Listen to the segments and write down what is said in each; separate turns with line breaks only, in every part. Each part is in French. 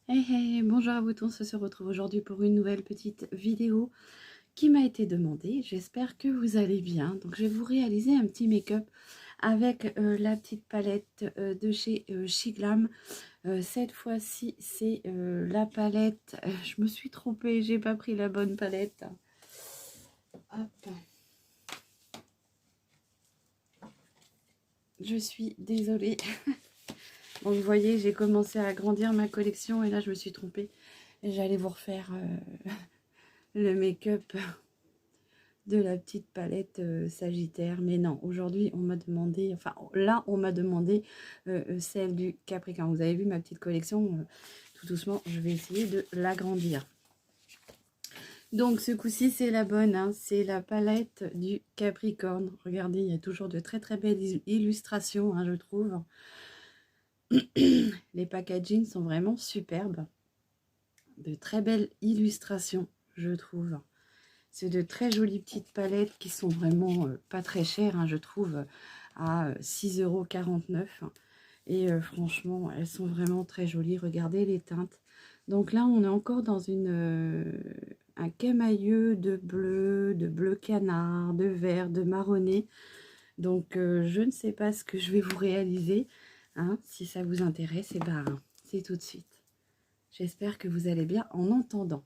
Hey hey, bonjour à vous tous, on se retrouve aujourd'hui pour une nouvelle petite vidéo qui m'a été demandée. J'espère que vous allez bien. Donc je vais vous réaliser un petit make-up avec la petite palette de chez Shiglam. Cette fois-ci, c'est la palette. Je me suis trompée, j'ai pas pris la bonne palette. Hop. Je suis désolée. Donc vous voyez, j'ai commencé à agrandir ma collection et là je me suis trompée. J'allais vous refaire le make-up de la petite palette Sagittaire, mais non, aujourd'hui on m'a demandé, enfin là on m'a demandé celle du Capricorne. Vous avez vu ma petite collection, tout doucement je vais essayer de l'agrandir. Donc ce coup-ci c'est la bonne, hein, c'est la palette du Capricorne. Regardez, il y a toujours de très très belles illustrations, hein, je trouve. Les packagings sont vraiment superbes, de très belles illustrations, je trouve. C'est de très jolies petites palettes qui sont vraiment pas très chères, hein, je trouve, à 6,49 €. Et franchement, elles sont vraiment très jolies. Regardez les teintes. Donc là, on est encore dans un camailleux de bleu canard, de vert, de marronné. Donc je ne sais pas ce que je vais vous réaliser. Hein, si ça vous intéresse, et ben, c'est tout de suite. J'espère que vous allez bien en entendant.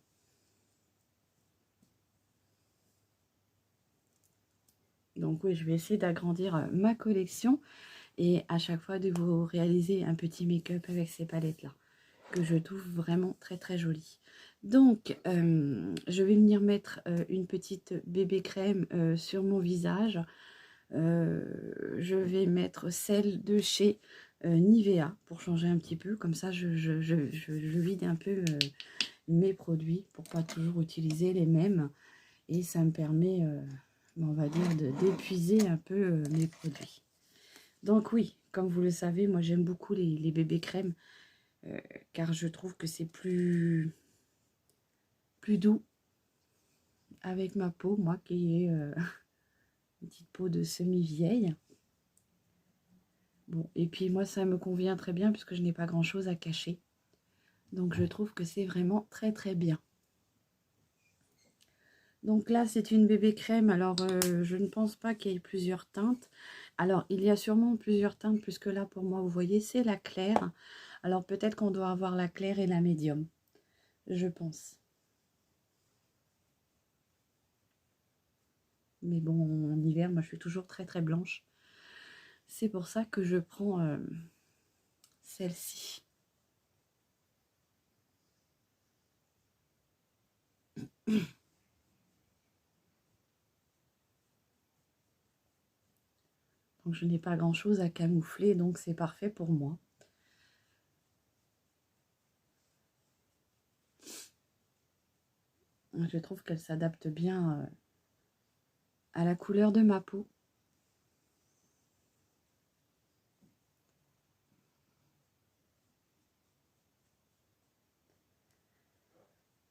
Donc oui, je vais essayer d'agrandir ma collection et à chaque fois de vous réaliser un petit make-up avec ces palettes-là, que je trouve vraiment très très jolies. Donc, je vais venir mettre une petite bébé crème sur mon visage. Je vais mettre celle de chez Nivea pour changer un petit peu. Comme ça, je vide un peu mes produits pour pas toujours utiliser les mêmes. Et ça me permet, on va dire, d'épuiser un peu mes produits. Donc oui, comme vous le savez, moi j'aime beaucoup les bébés crèmes car je trouve que c'est plus doux avec ma peau, moi qui ai une petite peau de semi-vieille. Bon, et puis moi ça me convient très bien puisque je n'ai pas grand chose à cacher. Donc je trouve que c'est vraiment très très bien. Donc là c'est une bébé crème, alors je ne pense pas qu'il y ait plusieurs teintes. Alors il y a sûrement plusieurs teintes puisque là pour moi vous voyez c'est la claire. Alors peut-être qu'on doit avoir la claire et la médium, je pense. Mais bon, en hiver, moi, je suis toujours très, très blanche. C'est pour ça que je prends celle-ci. Donc, je n'ai pas grand-chose à camoufler, donc c'est parfait pour moi. Je trouve qu'elle s'adapte bien à la couleur de ma peau.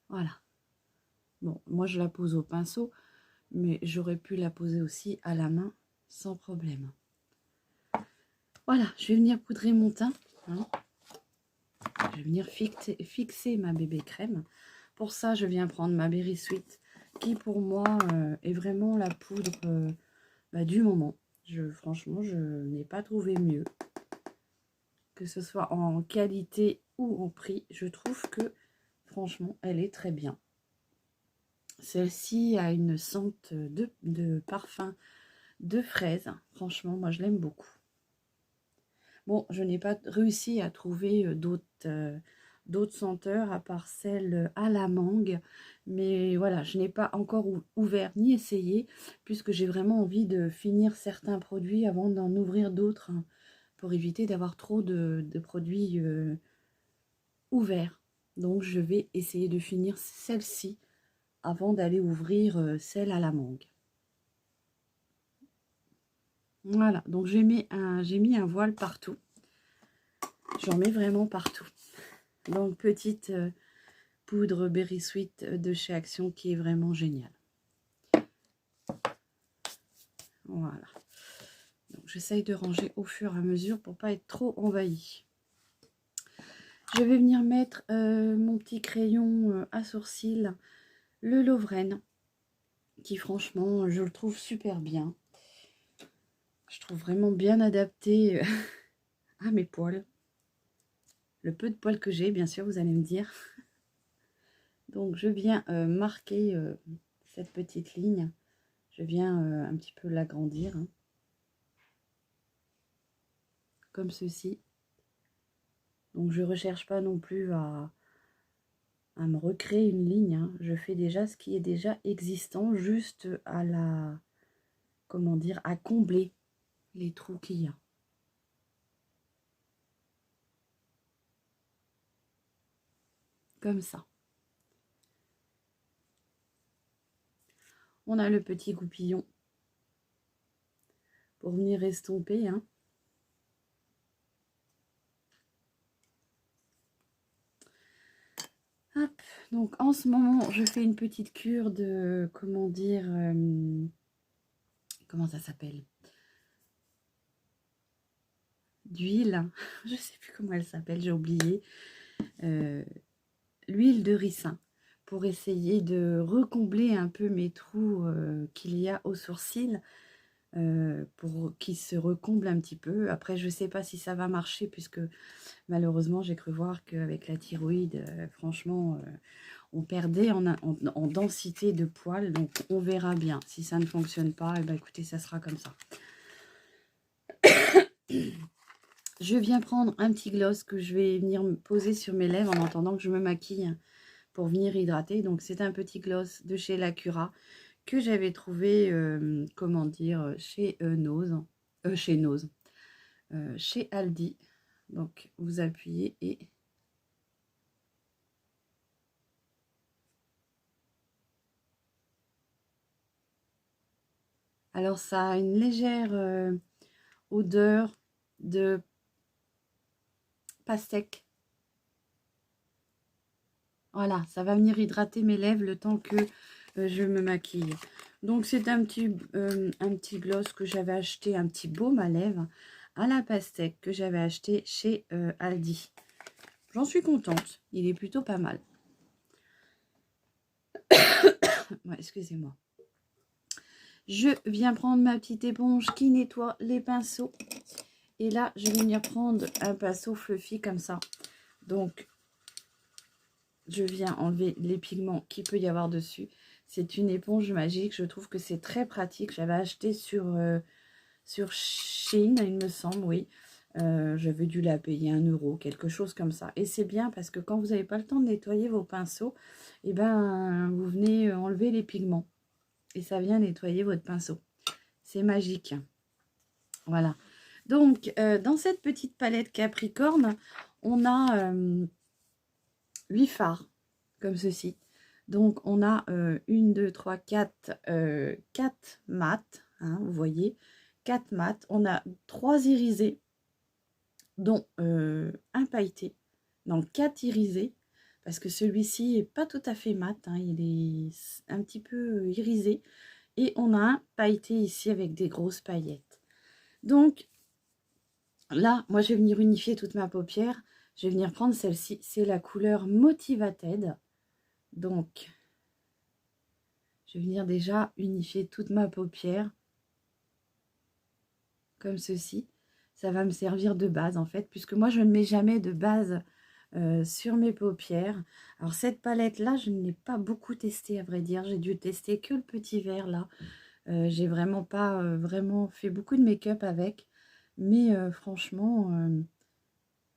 Voilà. Bon, moi, je la pose au pinceau, mais j'aurais pu la poser aussi à la main sans problème. Voilà, je vais venir poudrer mon teint. Hein. Je vais venir fixer ma bébé crème. Pour ça, je viens prendre ma Berry Sweet, qui pour moi est vraiment la poudre du moment. Franchement, je n'ai pas trouvé mieux. Que ce soit en qualité ou en prix, je trouve que franchement, elle est très bien. Celle-ci a une sente de parfum de fraise. Franchement, moi, je l'aime beaucoup. Bon, je n'ai pas réussi à trouver d'autres senteurs à part celle à la mangue. Mais voilà, je n'ai pas encore ouvert ni essayé puisque j'ai vraiment envie de finir certains produits avant d'en ouvrir d'autres hein, pour éviter d'avoir trop de produits ouverts. Donc, je vais essayer de finir celle-ci avant d'aller ouvrir celle à la mangue. Voilà, donc j'ai mis un voile partout. J'en mets vraiment partout. Donc, petite poudre Berry Sweet de chez Action qui est vraiment géniale. Voilà. Donc, j'essaye de ranger au fur et à mesure pour pas être trop envahie. Je vais venir mettre mon petit crayon à sourcils, le Lovren, qui franchement, je le trouve super bien. Je trouve vraiment bien adapté à mes poils. Le peu de poils que j'ai, bien sûr, vous allez me dire. Donc, je viens marquer cette petite ligne. Je viens un petit peu l'agrandir, hein, comme ceci. Donc, je ne recherche pas non plus à me recréer une ligne, hein. Je fais déjà ce qui est déjà existant, juste à la, comment dire, à combler les trous qu'il y a. Comme ça. On a le petit goupillon pour venir estomper, hein. Hop. Donc en ce moment, je fais une petite cure de, comment dire, comment ça s'appelle? D'huile. Je ne sais plus comment elle s'appelle, j'ai oublié. L'huile de ricin. Pour essayer de recombler un peu mes trous qu'il y a aux sourcils. Pour qu'ils se recomblent un petit peu. Après, je ne sais pas si ça va marcher puisque malheureusement, j'ai cru voir qu'avec la thyroïde, franchement, on perdait en densité de poils. Donc, on verra bien. Si ça ne fonctionne pas, eh ben, écoutez, ça sera comme ça. Je viens prendre un petit gloss que je vais venir me poser sur mes lèvres en attendant que je me maquille pour venir hydrater. Donc, c'est un petit gloss de chez Lacura que j'avais trouvé, comment dire, chez Nose. Chez Nose. Chez Aldi. Donc, vous appuyez et... Alors, ça a une légère odeur de pastèque. Voilà, ça va venir hydrater mes lèvres le temps que je me maquille. Donc, c'est un petit gloss que j'avais acheté, un petit baume à lèvres à la pastèque que j'avais acheté chez Aldi. J'en suis contente, il est plutôt pas mal. Ouais, excusez-moi. Je viens prendre ma petite éponge qui nettoie les pinceaux. Et là, je vais venir prendre un pinceau fluffy comme ça. Donc, je viens enlever les pigments qu'il peut y avoir dessus. C'est une éponge magique. Je trouve que c'est très pratique. J'avais acheté sur Shein, il me semble, oui. J'avais dû la payer 1 €, quelque chose comme ça. Et c'est bien parce que quand vous n'avez pas le temps de nettoyer vos pinceaux, et ben, vous venez enlever les pigments. Et ça vient nettoyer votre pinceau. C'est magique. Voilà. Donc, dans cette petite palette Capricorne, on a 8 fards, comme ceci. Donc, on a 1, 2, 3, 4, 4 mat, hein, vous voyez, 4 mat. On a 3 irisés, dont un pailleté. Donc, 4 irisés, parce que celui-ci n'est pas tout à fait mat, hein, il est un petit peu irisé. Et on a un pailleté ici avec des grosses paillettes. Donc, là, moi, je vais venir unifier toute ma paupière. Je vais venir prendre celle-ci. C'est la couleur Motivated. Donc, je vais venir déjà unifier toute ma paupière. Comme ceci. Ça va me servir de base, en fait, puisque moi, je ne mets jamais de base sur mes paupières. Alors, cette palette-là, je ne l'ai pas beaucoup testée, à vrai dire. J'ai dû tester que le petit vert, là. J'ai vraiment pas vraiment fait beaucoup de make-up avec. Mais franchement...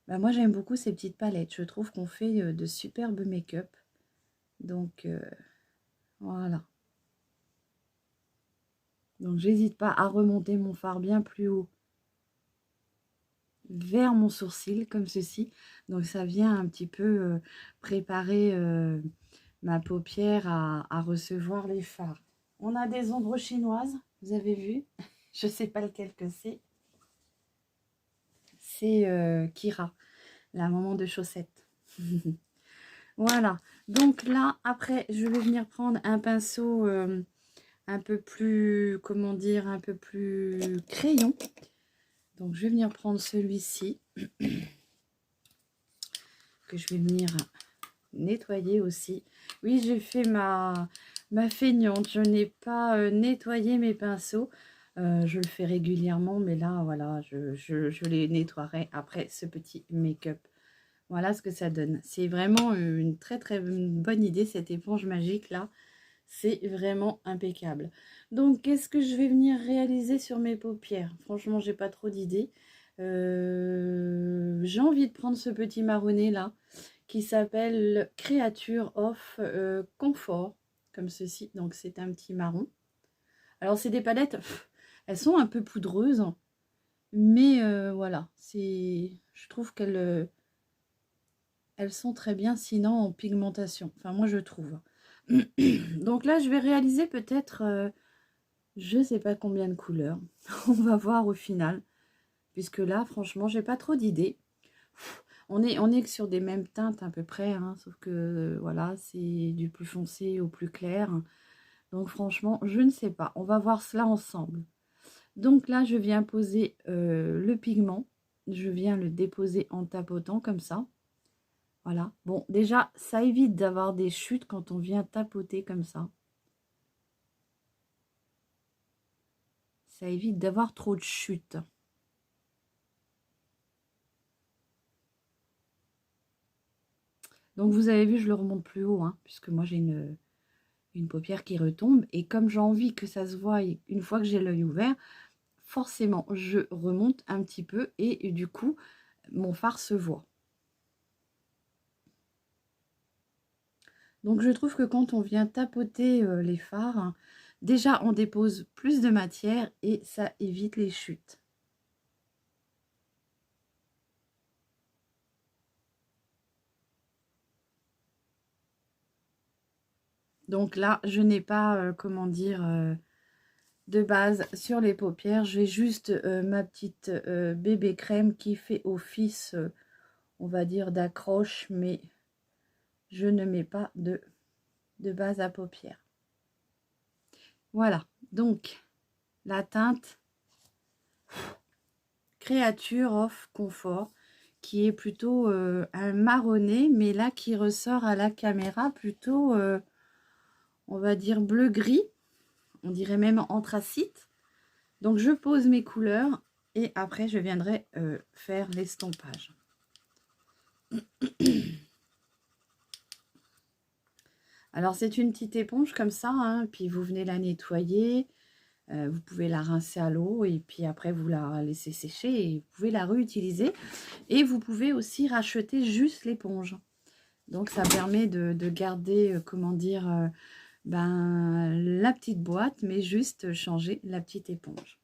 bah moi, j'aime beaucoup ces petites palettes. Je trouve qu'on fait de superbes make-up. Donc, voilà. Donc, j'hésite pas à remonter mon fard bien plus haut vers mon sourcil, comme ceci. Donc, ça vient un petit peu préparer ma paupière à recevoir les fards. On a des ombres chinoises, vous avez vu. Je sais pas lequel que c'est. C'est Kira, la maman de chaussettes. Voilà, donc là, après, je vais venir prendre un pinceau un peu plus, comment dire, un peu plus crayon. Donc, je vais venir prendre celui-ci, que je vais venir nettoyer aussi. Oui, j'ai fait ma feignante. Je n'ai pas nettoyé mes pinceaux. Je le fais régulièrement, mais là, voilà, je les nettoierai après ce petit make-up. Voilà ce que ça donne. C'est vraiment une très bonne idée, cette éponge magique là. C'est vraiment impeccable. Donc, qu'est-ce que je vais venir réaliser sur mes paupières? Franchement, j'ai pas trop d'idées. J'ai envie de prendre ce petit marronné là qui s'appelle Creature of Comfort, comme ceci. Donc, c'est un petit marron. Alors, c'est des palettes, elles sont un peu poudreuses, mais voilà, je trouve qu'elles elles sont très bien, sinon en pigmentation. Enfin, moi, je trouve. Donc là, je vais réaliser peut-être, je ne sais pas combien de couleurs. On va voir au final. Puisque là, franchement, j'ai pas trop d'idées. On est sur des mêmes teintes à peu près, hein, sauf que voilà, c'est du plus foncé au plus clair. Donc franchement, je ne sais pas. On va voir cela ensemble. Donc là, je viens poser le pigment. Je viens le déposer en tapotant comme ça. Voilà. Bon, déjà, ça évite d'avoir des chutes quand on vient tapoter comme ça. Ça évite d'avoir trop de chutes. Donc, vous avez vu, je le remonte plus haut, hein, puisque moi, j'ai une paupière qui retombe. Et comme j'ai envie que ça se voie une fois que j'ai l'œil ouvert, forcément, je remonte un petit peu et du coup, mon fard se voit. Donc, je trouve que quand on vient tapoter les fards, hein, déjà, on dépose plus de matière et ça évite les chutes. Donc là, je n'ai pas, comment dire, de base sur les paupières. J'ai juste ma petite bébé crème qui fait office, on va dire, d'accroche, mais je ne mets pas de base à paupières. Voilà, donc la teinte Creature of Comfort, qui est plutôt un marronné, mais là qui ressort à la caméra plutôt, on va dire, bleu-gris. On dirait même anthracite. Donc, je pose mes couleurs et après, je viendrai faire l'estompage. Alors, c'est une petite éponge comme ça, hein, puis vous venez la nettoyer. Vous pouvez la rincer à l'eau et puis après, vous la laissez sécher et vous pouvez la réutiliser. Et vous pouvez aussi racheter juste l'éponge. Donc, ça permet de garder, comment dire, la petite boîte, mais juste changer la petite éponge.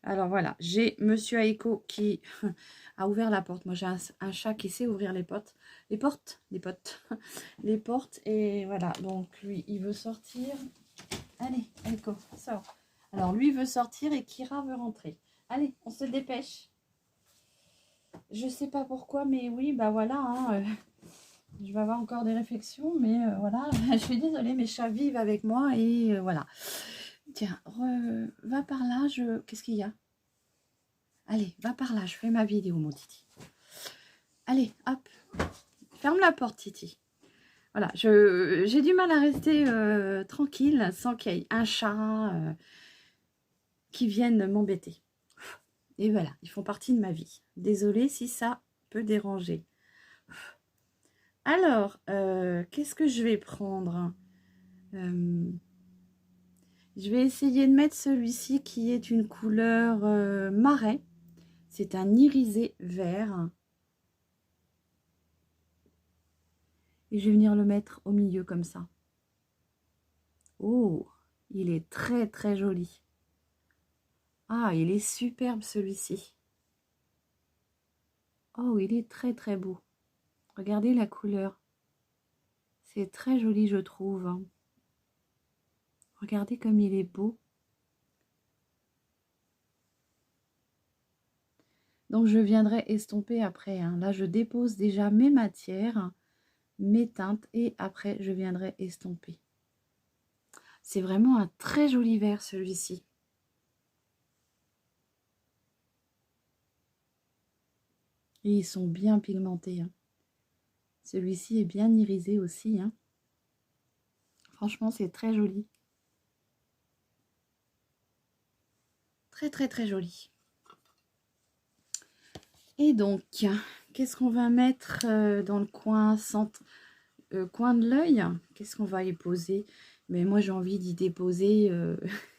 Alors voilà, j'ai Monsieur Aiko qui a ouvert la porte. Moi, j'ai un chat qui sait ouvrir les portes. Les portes. Les portes. Et voilà, donc lui, il veut sortir. Allez, Aiko, sors. Alors, lui veut sortir et Kira veut rentrer. Allez, on se dépêche. Je sais pas pourquoi, mais oui, bah voilà. Hein, je vais avoir encore des réflexions, mais voilà. Je suis désolée, mes chats vivent avec moi et voilà. Tiens, va par là. Qu'est-ce qu'il y a? Allez, va par là, je fais ma vidéo, mon Titi. Allez, hop. Ferme la porte, Titi. Voilà, j'ai du mal à rester tranquille sans qu'il y ait un chat qui vienne m'embêter. Et voilà, ils font partie de ma vie. Désolée si ça peut déranger. Alors, qu'est-ce que je vais prendre? Je vais essayer de mettre celui-ci qui est une couleur marais. C'est un irisé vert. Et je vais venir le mettre au milieu comme ça. Oh, il est très joli. Ah, il est superbe celui-ci. Oh, il est très beau. Regardez la couleur. C'est très joli, je trouve. Regardez comme il est beau. Donc, je viendrai estomper après. Hein. Là, je dépose déjà mes matières, mes teintes, et après, je viendrai estomper. C'est vraiment un très joli vert, celui-ci. Et ils sont bien pigmentés. Hein. Celui-ci est bien irisé aussi, hein. Franchement, c'est très joli. Très, très, très joli. Et donc, qu'est-ce qu'on va mettre dans le coin centre, coin de l'œil? Qu'est-ce qu'on va y poser? Mais moi, j'ai envie d'y déposer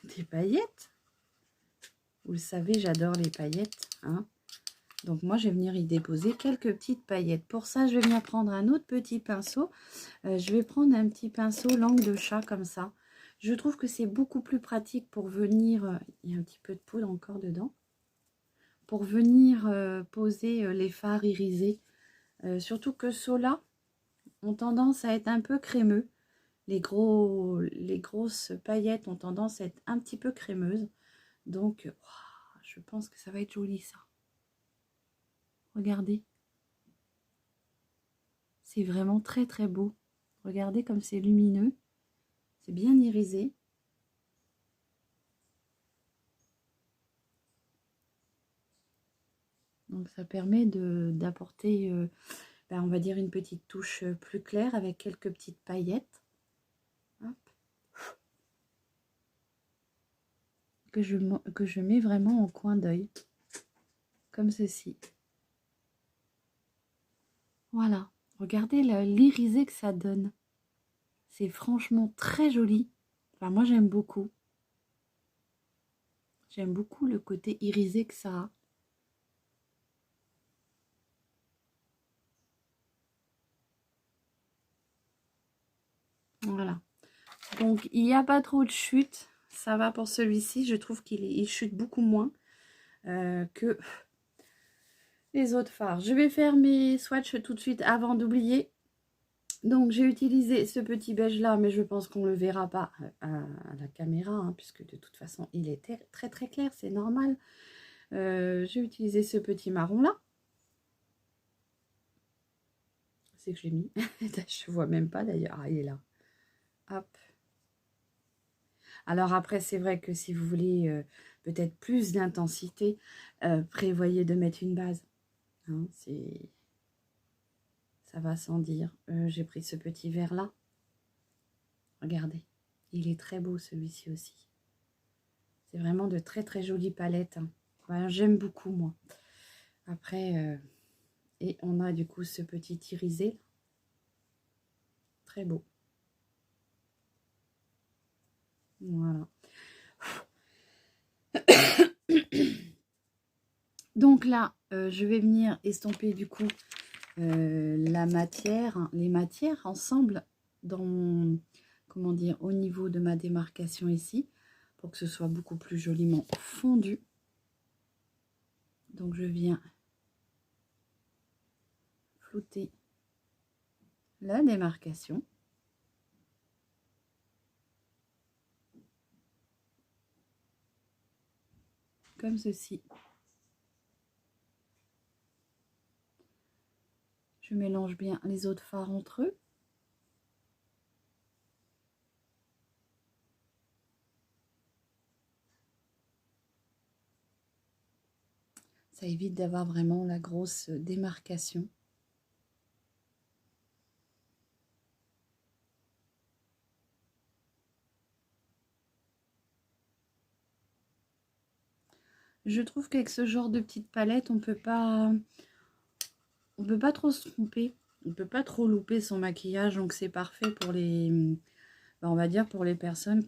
des paillettes. Vous le savez, j'adore les paillettes, hein. Donc moi, je vais venir y déposer quelques petites paillettes. Pour ça, je vais venir prendre un autre petit pinceau. Je vais prendre un petit pinceau langue de chat comme ça. Je trouve que c'est beaucoup plus pratique pour venir... il y a un petit peu de poudre encore dedans. Pour venir poser les fards irisés. Surtout que ceux-là ont tendance à être un peu crémeux. Les grosses paillettes ont tendance à être un petit peu crémeuses. Donc, wow, je pense que ça va être joli ça. Regardez. C'est vraiment très très beau. Regardez comme c'est lumineux. C'est bien irisé. Donc ça permet d'apporter, on va dire, une petite touche plus claire avec quelques petites paillettes. Hop. Que je mets vraiment au coin d'œil. Comme ceci. Voilà. Regardez l'irisé que ça donne. C'est franchement très joli. Enfin, moi, j'aime beaucoup. J'aime beaucoup le côté irisé que ça a. Voilà. Donc, il n'y a pas trop de chute. Ça va pour celui-ci. Je trouve qu'il chute beaucoup moins que les autres fards. Je vais faire mes swatchs tout de suite avant d'oublier. Donc, j'ai utilisé ce petit beige là, mais je pense qu'on ne le verra pas à la caméra, hein, puisque de toute façon, il est très très clair, c'est normal. J'ai utilisé ce petit marron là. C'est que j'ai mis. Je vois même pas d'ailleurs. Ah, il est là. Hop. Alors après, c'est vrai que si vous voulez peut-être plus d'intensité, prévoyez de mettre une base. Hein, ça va sans dire. J'ai pris ce petit verre là. Regardez. Il est très beau celui-ci aussi. C'est vraiment de très très jolies palettes. Hein. Voilà, j'aime beaucoup moi. Après, et on a du coup ce petit irisé. Très beau. Voilà. Donc là, je vais venir estomper du coup la matière, les matières ensemble dans, comment dire, au niveau de ma démarcation ici, pour que ce soit beaucoup plus joliment fondu. Donc je viens flouter la démarcation. Comme ceci. Je mélange bien les autres fards entre eux. Ça évite d'avoir vraiment la grosse démarcation. Je trouve qu'avec ce genre de petite palette, on peut pas trop se tromper. On peut pas trop louper son maquillage, donc c'est parfait pour les, on va dire pour les personnes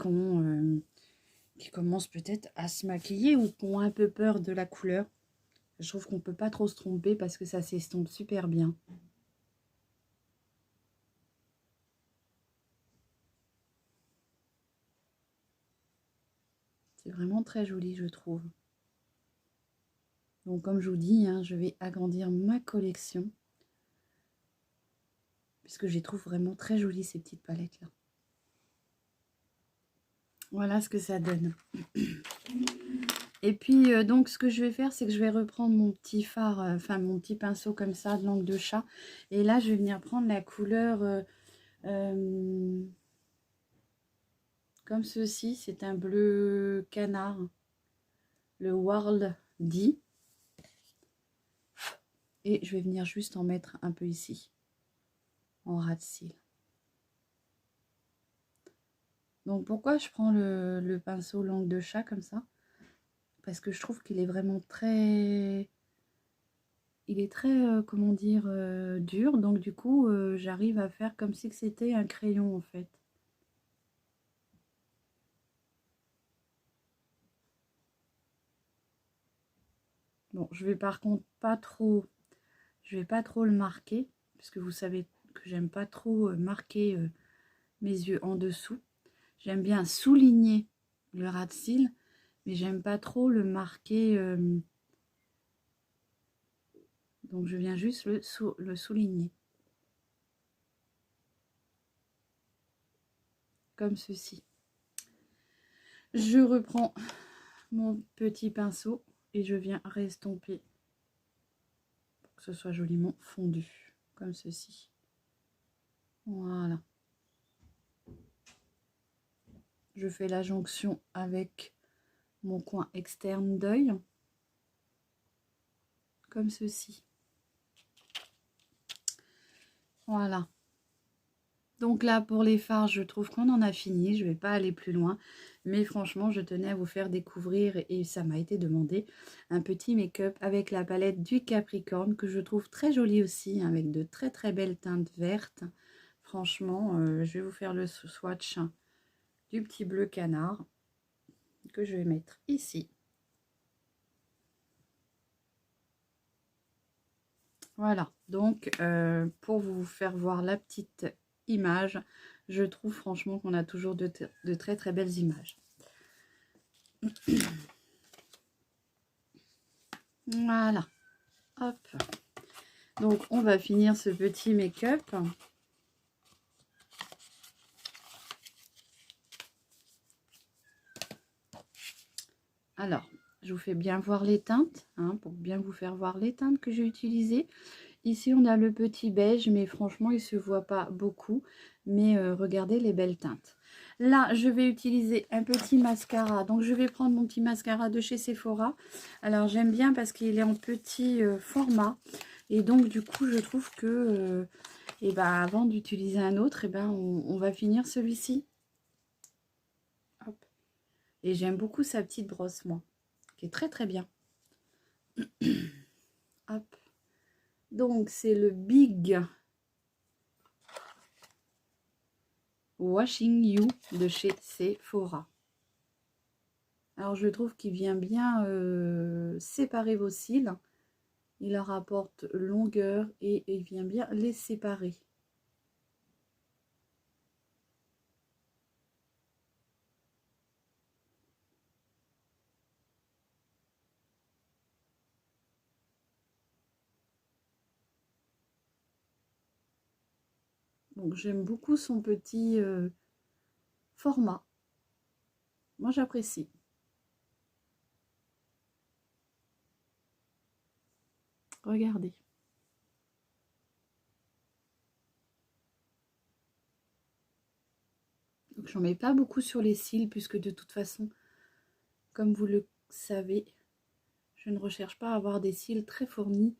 qui commencent peut-être à se maquiller ou qui ont un peu peur de la couleur. Je trouve qu'on peut pas trop se tromper parce que ça s'estompe super bien. C'est vraiment très joli, je trouve. Donc comme je vous dis, hein, je vais agrandir ma collection. Puisque je les trouve vraiment très jolies ces petites palettes là. Voilà ce que ça donne. Et puis donc ce que je vais faire, c'est que je vais reprendre mon petit fard, enfin mon petit pinceau comme ça de langue de chat. Et là je vais venir prendre la couleur comme ceci. C'est un bleu canard. Le World D. Et je vais venir juste en mettre un peu ici. en ras de cils. Donc pourquoi je prends le pinceau langue de chat comme ça? Parce que je trouve qu'il est vraiment très... Il est très, comment dire, dur. Donc du coup, j'arrive à faire comme si c'était un crayon en fait. Bon, je vais par contre pas trop... Je vais pas trop le marquer. Parce que vous savez que j'aime pas trop marquer mes yeux en dessous. J'aime bien souligner le ras de cils. Mais j'aime pas trop le marquer... donc je viens juste le souligner. Comme ceci. Je reprends mon petit pinceau et je viens restomper pour que ce soit joliment fondu, comme ceci. Voilà. Je fais la jonction avec mon coin externe d'œil, comme ceci. Voilà. Donc là, pour les fards, je trouve qu'on en a fini. Je ne vais pas aller plus loin. Mais franchement, je tenais à vous faire découvrir, et ça m'a été demandé, un petit make-up avec la palette du Capricorne, que je trouve très jolie aussi, avec de très très belles teintes vertes. Franchement, je vais vous faire le swatch du petit bleu canard, que je vais mettre ici. Voilà, donc pour vous faire voir la petite image, je trouve franchement qu'on a toujours de très très belles images. Voilà, hop. Donc on va finir ce petit make-up. Alors, je vous fais bien voir les teintes, hein, pour bien vous faire voir les teintes que j'ai utilisées. Ici, on a le petit beige, mais franchement, il ne se voit pas beaucoup. Mais regardez les belles teintes. Là, je vais utiliser un petit mascara. Donc, je vais prendre mon petit mascara de chez Sephora. Alors, j'aime bien parce qu'il est en petit format. Et donc, du coup, je trouve que et ben, avant d'utiliser un autre, et ben, on va finir celui-ci. Et j'aime beaucoup sa petite brosse, moi, qui est très, très bien. Hop. Donc, c'est le Big Washing You de chez Sephora. Alors, je trouve qu'il vient bien séparer vos cils. Il leur apporte longueur et il vient bien les séparer. Donc, j'aime beaucoup son petit format. Moi, j'apprécie. Regardez. Donc, j'en mets pas beaucoup sur les cils puisque de toute façon, comme vous le savez, je ne recherche pas à avoir des cils très fournis,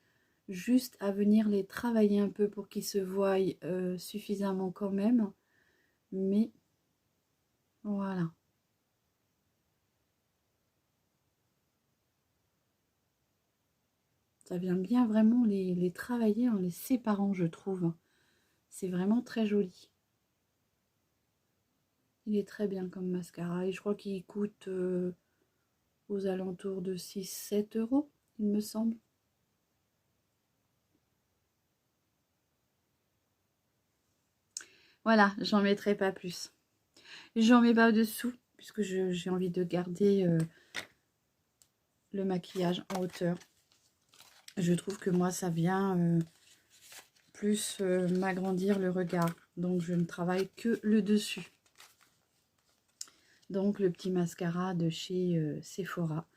juste à venir les travailler un peu pour qu'ils se voient suffisamment quand même. Mais voilà. Ça vient bien vraiment les travailler en les séparant, je trouve. C'est vraiment très joli. Il est très bien comme mascara et je crois qu'il coûte aux alentours de 6-7 €, il me semble. Voilà, j'en mettrai pas plus. J'en mets pas dessous puisque j'ai envie de garder le maquillage en hauteur. Je trouve que moi, ça vient plus m'agrandir le regard. Donc, je ne travaille que le dessus. Donc, le petit mascara de chez Sephora,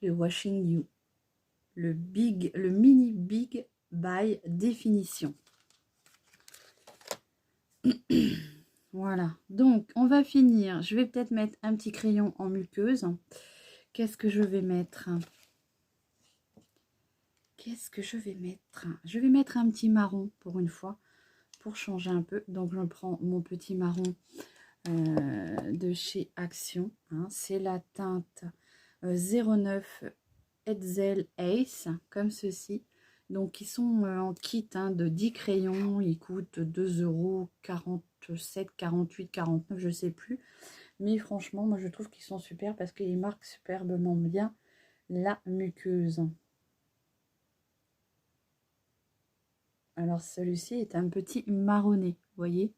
le Washing You. Le mini Big by Définition. Voilà, donc on va finir. Je vais peut-être mettre un petit crayon en muqueuse. Qu'est-ce que je vais mettre? Qu'est-ce que je vais mettre? Je vais mettre un petit marron pour une fois. pour changer un peu. Donc je prends mon petit marron de chez Action, hein. C'est la teinte 09 Hetzel Ace, comme ceci. Donc ils sont en kit, hein, de 10 crayons. Ils coûtent 2,47 €, 48, 49, je sais plus. Mais franchement, moi je trouve qu'ils sont super parce qu'ils marquent superbement bien la muqueuse. Alors celui-ci est un petit marronné, vous voyez.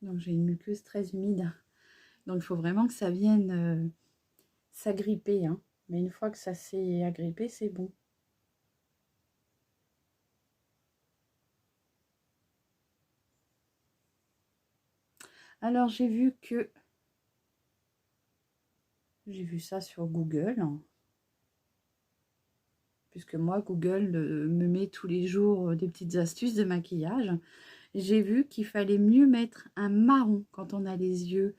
Donc j'ai une muqueuse très humide. Donc il faut vraiment que ça vienne s'agripper, hein. Mais une fois que ça s'est agrippé, c'est bon. Alors j'ai vu ça sur Google, puisque moi Google me met tous les jours des petites astuces de maquillage. J'ai vu qu'il fallait mieux mettre un marron quand on a les yeux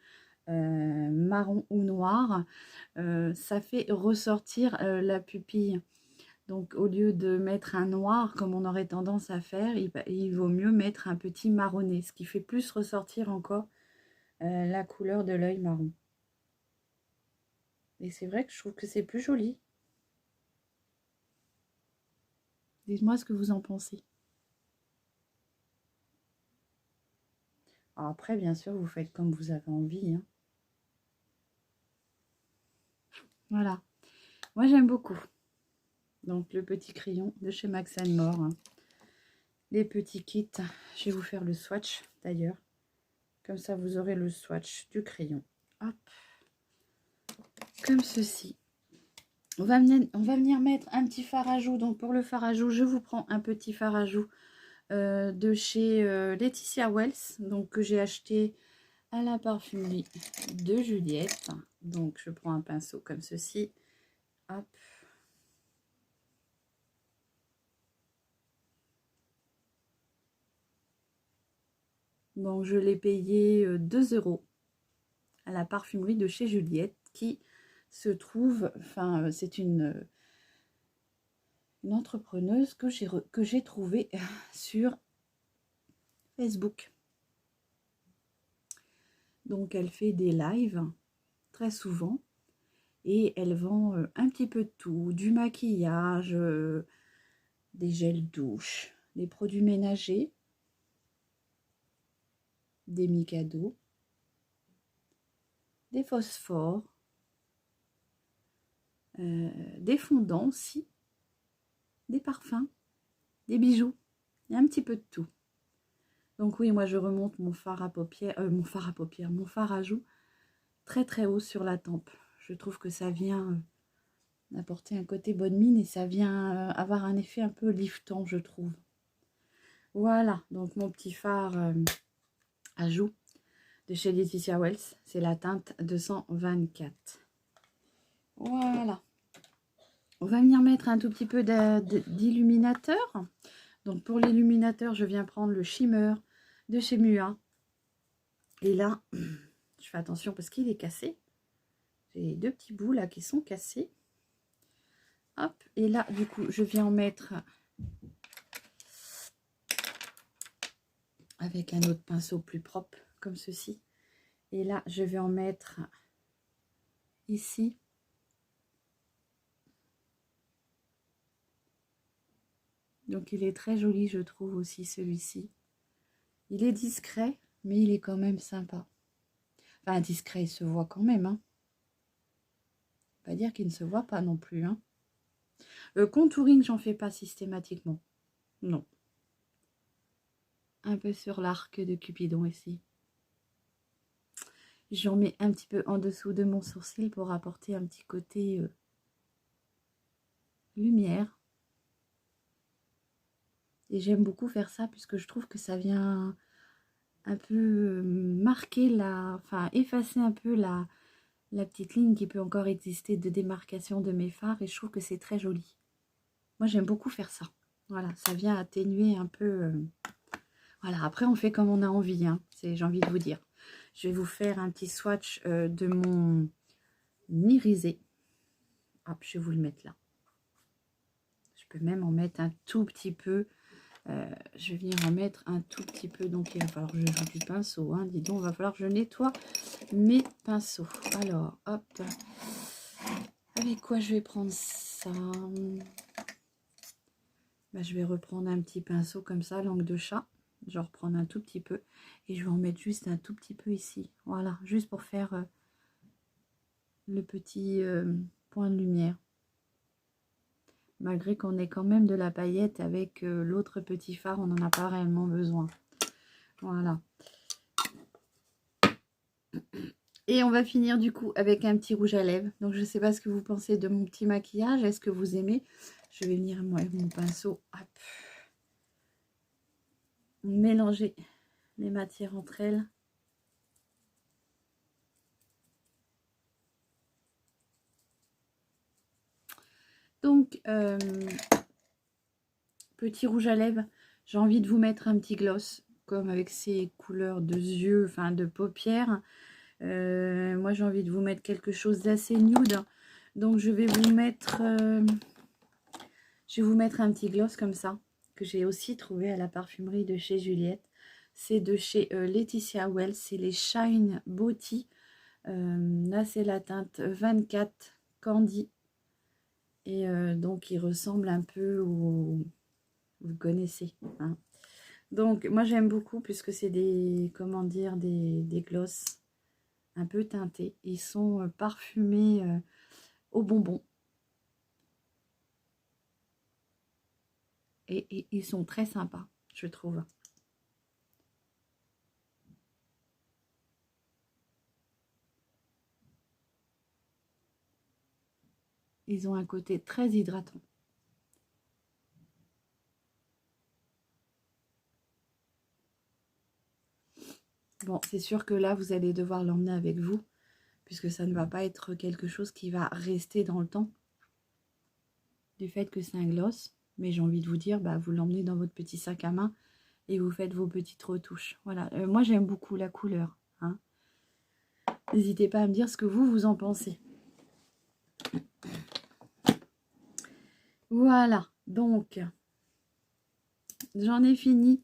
marron ou noir. Ça fait ressortir la pupille. Donc au lieu de mettre un noir comme on aurait tendance à faire, il vaut mieux mettre un petit marronné, ce qui fait plus ressortir encore la couleur de l'œil marron. Et c'est vrai que je trouve que c'est plus joli. Dites-moi ce que vous en pensez. Alors après, bien sûr, vous faites comme vous avez envie, hein. Voilà. Moi, j'aime beaucoup. Donc, le petit crayon de chez Max & More, hein. Les petits kits. Je vais vous faire le swatch, d'ailleurs. Comme ça, vous aurez le swatch du crayon. Hop. Comme ceci. On va venir mettre un petit fard à joues. Donc, pour le fard à joues, je vous prends un petit fard à joues de chez Laetitia Wells. Donc, que j'ai acheté à la parfumerie de Juliette. Donc je prends un pinceau comme ceci. Hop. Donc je l'ai payé 2 € à la parfumerie de chez Juliette, qui se trouve, enfin c'est une entrepreneuse que j'ai trouvée sur Facebook. Donc elle fait des lives très souvent et elle vend un petit peu de tout, du maquillage, des gels douche, des produits ménagers, des Mikado, des phosphores, des fondants aussi, des parfums, des bijoux, et un petit peu de tout. Donc oui, moi je remonte mon fard à paupières, mon fard à joues très très haut sur la tempe. Je trouve que ça vient apporter un côté bonne mine et ça vient avoir un effet un peu liftant, je trouve. Voilà, donc mon petit fard à joues de chez Laetitia Wells, c'est la teinte 224. Voilà. On va venir mettre un tout petit peu d'illuminateur. Donc pour l'illuminateur, je viens prendre le shimmer de chez Mua. Et là, je fais attention parce qu'il est cassé. J'ai deux petits bouts là qui sont cassés. Hop, et là, du coup, je viens en mettre avec un autre pinceau plus propre, comme ceci. Et là, je vais en mettre ici. Donc il est très joli, je trouve aussi celui-ci. Il est discret, mais il est quand même sympa. Enfin, discret, il se voit quand même, hein. Pas dire qu'il ne se voit pas non plus, hein. Contouring, j'en fais pas systématiquement. Non. Un peu sur l'arc de Cupidon ici. J'en mets un petit peu en dessous de mon sourcil pour apporter un petit côté lumière. Et j'aime beaucoup faire ça puisque je trouve que ça vient un peu marquer enfin effacer un peu la petite ligne qui peut encore exister de démarcation de mes fards. Et je trouve que c'est très joli. Moi, j'aime beaucoup faire ça. Voilà, ça vient atténuer un peu. Voilà, après on fait comme on a envie, hein, j'ai envie de vous dire. Je vais vous faire un petit swatch de mon irisé. Hop, je vais vous le mettre là. Je peux même en mettre un tout petit peu. Je vais venir en mettre un tout petit peu. Donc il va falloir que je joue du pinceau. Hein. Dis donc, il va falloir que je nettoie mes pinceaux. Alors, hop. Avec quoi je vais prendre ça? Ben, je vais reprendre un petit pinceau comme ça, langue de chat. Je vais reprendre un tout petit peu. Et je vais en mettre juste un tout petit peu ici. Voilà, juste pour faire le petit point de lumière. Malgré qu'on ait quand même de la paillette avec l'autre petit fard, on n'en a pas réellement besoin. Voilà. Et on va finir du coup avec un petit rouge à lèvres. Donc je ne sais pas ce que vous pensez de mon petit maquillage. Est-ce que vous aimez? Je vais venir moi avec mon pinceau. Hop. Mélanger les matières entre elles. Donc, petit rouge à lèvres. J'ai envie de vous mettre un petit gloss. Comme avec ces couleurs de yeux, enfin de paupières. Moi, j'ai envie de vous mettre quelque chose d'assez nude. Donc, je vais vous mettre un petit gloss comme ça, que j'ai aussi trouvé à la parfumerie de chez Juliette. C'est de chez Laetitia Wells. C'est les Shine Beauty. Là, c'est la teinte 24 Candy. Et donc, il ressemble un peu au... Vous connaissez, hein. Donc, moi, j'aime beaucoup puisque c'est des, comment dire, des gloss un peu teintés. Ils sont parfumés au bonbon. Et ils sont très sympas, je trouve. Ils ont un côté très hydratant. Bon, c'est sûr que là, vous allez devoir l'emmener avec vous, puisque ça ne va pas être quelque chose qui va rester dans le temps, du fait que c'est un gloss. Mais j'ai envie de vous dire, bah, vous l'emmenez dans votre petit sac à main et vous faites vos petites retouches. Voilà, moi j'aime beaucoup la couleur, hein. N'hésitez pas à me dire ce que vous en pensez. Voilà, donc j'en ai fini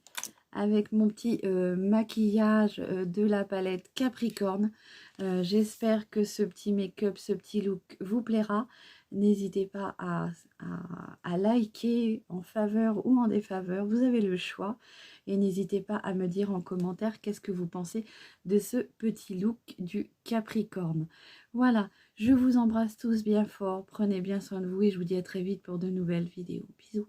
avec mon petit maquillage de la palette Capricorne. J'espère que ce petit make-up, ce petit look vous plaira. N'hésitez pas à liker en faveur ou en défaveur. Vous avez le choix. Et n'hésitez pas à me dire en commentaire qu'est-ce que vous pensez de ce petit look du Capricorne. Voilà, je vous embrasse tous bien fort. Prenez bien soin de vous et je vous dis à très vite pour de nouvelles vidéos. Bisous.